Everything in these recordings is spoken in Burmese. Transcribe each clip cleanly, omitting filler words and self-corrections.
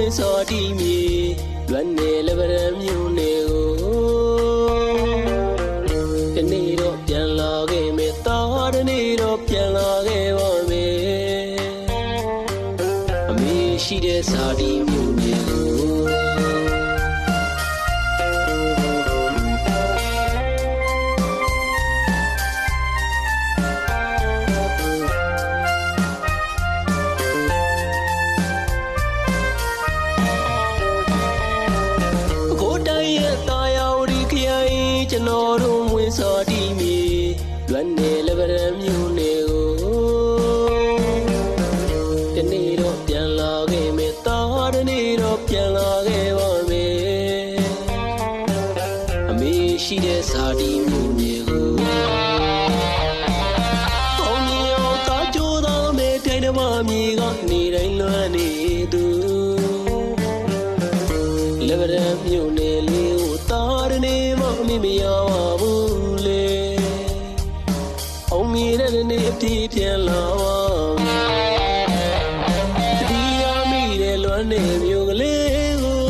ဝင်စောတီမီလွမ်းနေလဗရမျိုးနေကိုဒီနေ့တော့ပြန်လာခဲ့မယ်သားဒီနေ့တော့ပြန်လာခဲ့ပါမယ်အမေရှိတဲ့စာတီမျိုးနေကိုကျွန်တော်တို့ဝင်စောတီမီလွမ်းနေလဗရမျိုးနေကိုဒီနေ့တော့ပြန်လာခဲ့မယ်သားဒီနေ့တော့ပြန်လာခဲ့ပါမယ်အမေရှိတဲ့စာတီမျိုးနေကိုအောင်မြေအောင်သားကြိုးသားမယ်တိုင်းတစ်ပါးမြေကနေတိုင်းလွမ်းနေသူလဗရမျိုးနေလေးကိုသားဒီနေ့မမရပါဘူးလေအောင်မြင်တဲ့နေ့အပြေးပြန်လာပါဒီရမိတဲ့လွမ်းနေမျိုးကလေးကို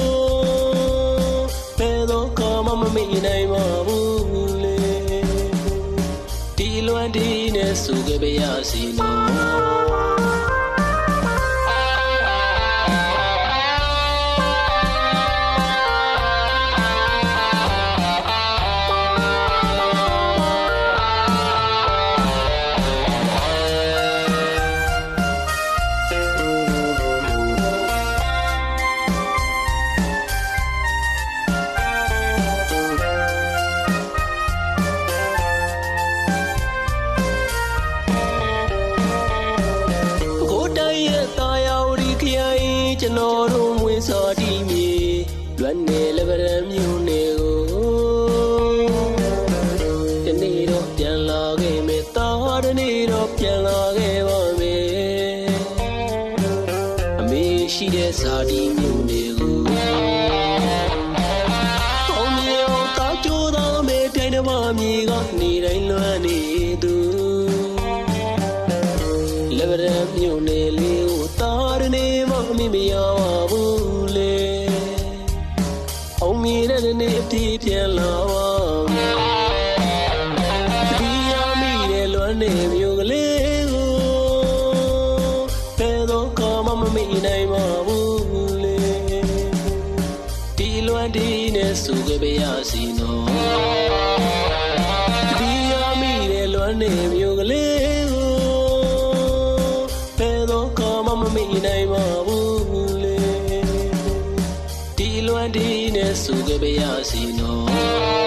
ဘယ်တော့မှမမေ့နိုင်ပါဘူးလေဒီလွမ်းဒီနဲ့ဆိုကြပါရစီနော်ကျွန်တော်တို့ဝင်စောတီမီလွမ်းနေလဗရမျိုးနေကိုဒီနေ့တော့ပြန်လာခဲ့မယ်သားဒီနေ့တော့ပြန်လာခဲ့ပါမယ်အမေရှိတဲ့စာတီမျိုးနေကိုအောင်မြေအောင်သားကြိုးသားမယ်တိုင်းတစ်ပါးမြေကနေတိုင်းလွမ်းနေသူလဗရမျိုးနေလေးကိုသားဒီနေ့မမရပါဘူးလေအောင်မြင်တဲ့နေ့အပြေးပြန်လာပါဒီရမိတဲ့လွမ်းနေမျိုးကလေးကိုဘယ်တော့မှမမေ့နိုင်ပါဘူးလေဒီလွမ်းဒီနဲ့ဆိုကြပါရစီနော်ဒီရမိတဲ့လွမ်းနေမျိုးကလေးကိုဘယ်တော့မှမမေ့နိုင်ပါဘူးလွမ်းဒီနဲ့ဆိုကြပါရစီနော်